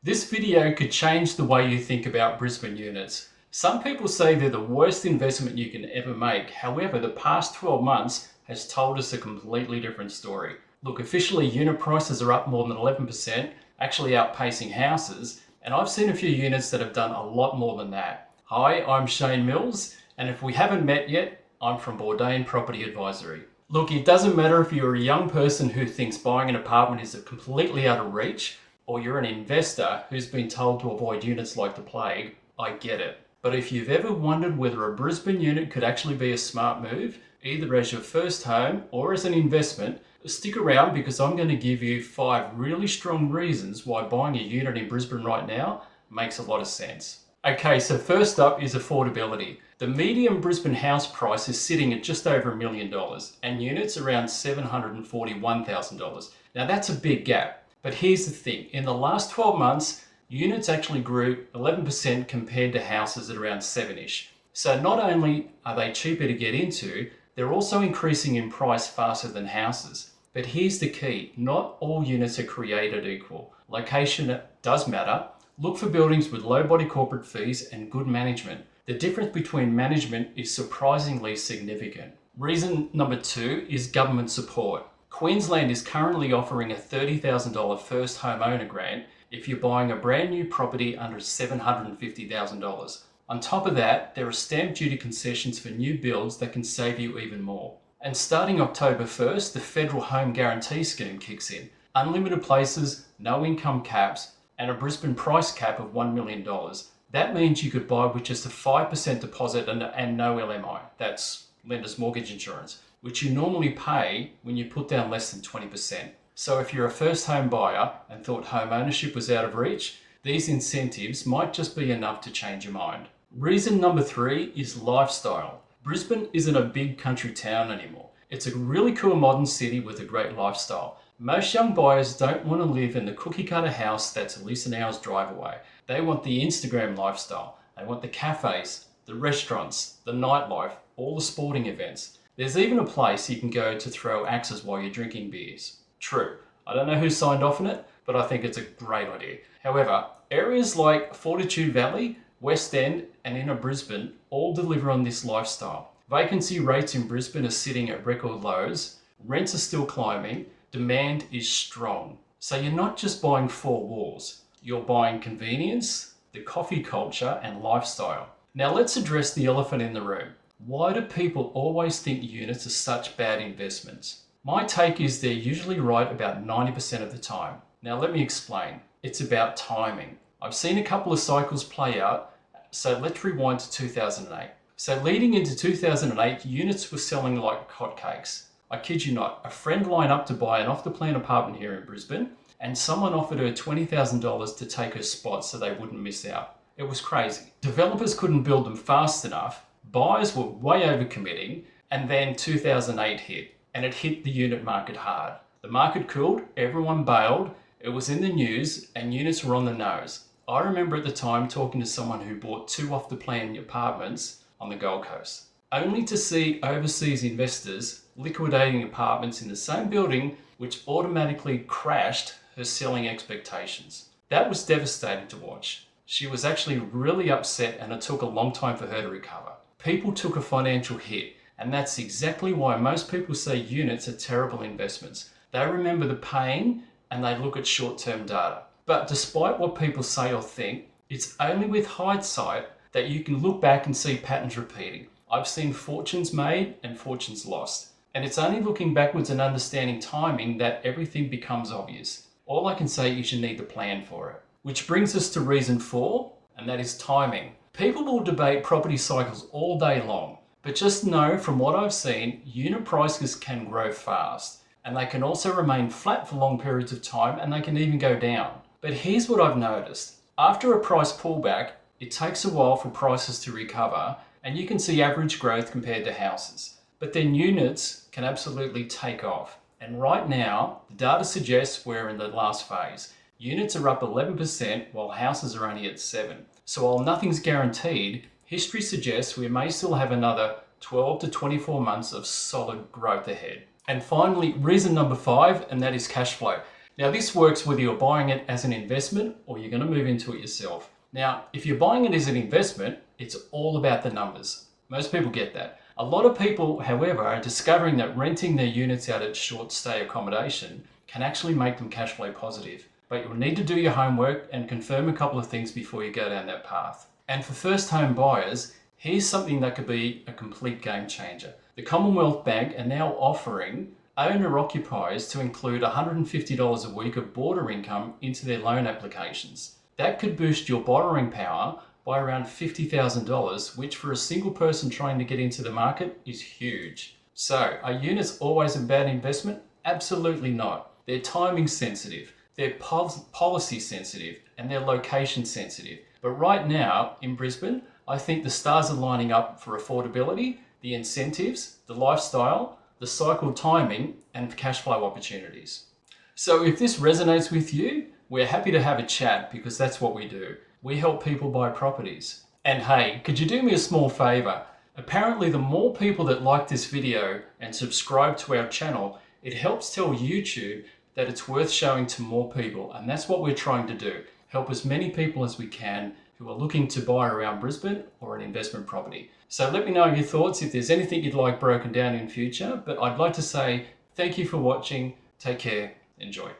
This video could change the way you think about Brisbane units. Some people say they're the worst investment you can ever make. However, the past 12 months has told us a completely different story. Look, officially unit prices are up more than 11%, actually outpacing houses, and I've seen a few units that have done a lot more than that. Hi, I'm Shane Mills, and if we haven't met yet, I'm from Bourdain Property Advisory. Look, it doesn't matter if you're a young person who thinks buying an apartment is completely out of reach, or you're an investor who's been told to avoid units like the plague. I get it. But if you've ever wondered whether a Brisbane unit could actually be a smart move, either as your first home or as an investment, stick around because I'm going to give you 5 really strong reasons why buying a unit in Brisbane right now makes a lot of sense. Okay, so first up is affordability. The median Brisbane house price is sitting at just over $1 million and units around $741,000. Now that's a big gap. But here's the thing, in the last 12 months, units actually grew 11% compared to houses at around 7-ish. So not only are they cheaper to get into, they're also increasing in price faster than houses. But here's the key, not all units are created equal. Location does matter. Look for buildings with low body corporate fees and good management. The difference between management is surprisingly significant. Reason number 2 is government support. Queensland is currently offering a $30,000 first homeowner grant if you're buying a brand new property under $750,000. On top of that, there are stamp duty concessions for new builds that can save you even more. And starting October 1st, the Federal Home Guarantee Scheme kicks in. Unlimited places, no income caps, and a Brisbane price cap of $1 million. That means you could buy with just a 5% deposit and no LMI. That's lender's mortgage insurance, which you normally pay when you put down less than 20%. So if you're a first home buyer and thought home ownership was out of reach, these incentives might just be enough to change your mind. Reason number 3 is lifestyle. Brisbane isn't a big country town anymore. It's a really cool modern city with a great lifestyle. Most young buyers don't want to live in the cookie cutter house that's at least an hour's drive away. They want the Instagram lifestyle. They want the cafes, the restaurants, the nightlife, all the sporting events. There's even a place you can go to throw axes while you're drinking beers. True, I don't know who signed off on it, but I think it's a great idea. However, areas like Fortitude Valley, West End and Inner Brisbane all deliver on this lifestyle. Vacancy rates in Brisbane are sitting at record lows, rents are still climbing, demand is strong. So you're not just buying 4 walls, you're buying convenience, the coffee culture and lifestyle. Now let's address the elephant in the room. Why do people always think units are such bad investments? My take is they're usually right about 90% of the time. Now let me explain. It's about timing. I've seen a couple of cycles play out, so let's rewind to 2008. So leading into 2008, units were selling like hotcakes. I kid you not, a friend lined up to buy an off-the-plan apartment here in Brisbane, and someone offered her $20,000 to take her spot so they wouldn't miss out. It was crazy. Developers couldn't build them fast enough, buyers were way overcommitting, and then 2008 hit, and it hit the unit market hard. The market cooled, everyone bailed, it was in the news, and units were on the nose. I remember at the time talking to someone who bought 2 off-the-plan apartments on the Gold Coast, only to see overseas investors liquidating apartments in the same building, which automatically crashed her selling expectations. That was devastating to watch. She was actually really upset and it took a long time for her to recover. People took a financial hit, and that's exactly why most people say units are terrible investments. They remember the pain and they look at short-term data. But despite what people say or think, it's only with hindsight that you can look back and see patterns repeating. I've seen fortunes made and fortunes lost. And it's only looking backwards and understanding timing that everything becomes obvious. All I can say is you need to plan for it. Which brings us to reason 4, and that is timing. People will debate property cycles all day long, but just know from what I've seen, unit prices can grow fast. And they can also remain flat for long periods of time, and they can even go down. But here's what I've noticed. After a price pullback, it takes a while for prices to recover, and you can see average growth compared to houses. But then units can absolutely take off. And right now, the data suggests we're in the last phase. Units are up 11% while houses are only at 7%. So while nothing's guaranteed, history suggests we may still have another 12 to 24 months of solid growth ahead. And finally, reason number 5, and that is cash flow. Now this works whether you're buying it as an investment or you're going to move into it yourself. Now, if you're buying it as an investment, it's all about the numbers. Most people get that. A lot of people, however, are discovering that renting their units out at short stay accommodation can actually make them cash flow positive. But you'll need to do your homework and confirm a couple of things before you go down that path. And for first home buyers, here's something that could be a complete game changer. The Commonwealth Bank are now offering owner-occupiers to include $150 a week of border income into their loan applications. That could boost your borrowing power by around $50,000, which for a single person trying to get into the market is huge. So, are units always a bad investment? Absolutely not. They're timing sensitive, they're policy sensitive, and they're location sensitive. But right now in Brisbane, I think the stars are lining up for affordability, the incentives, the lifestyle, the cycle timing, and cash flow opportunities. So if this resonates with you, we're happy to have a chat because that's what we do. We help people buy properties. And hey, could you do me a small favor? Apparently the more people that like this video and subscribe to our channel, it helps tell YouTube that it's worth showing to more people. And that's what we're trying to do. Help as many people as we can who are looking to buy around Brisbane or an investment property. So let me know your thoughts if there's anything you'd like broken down in future. But I'd like to say thank you for watching. Take care. Enjoy.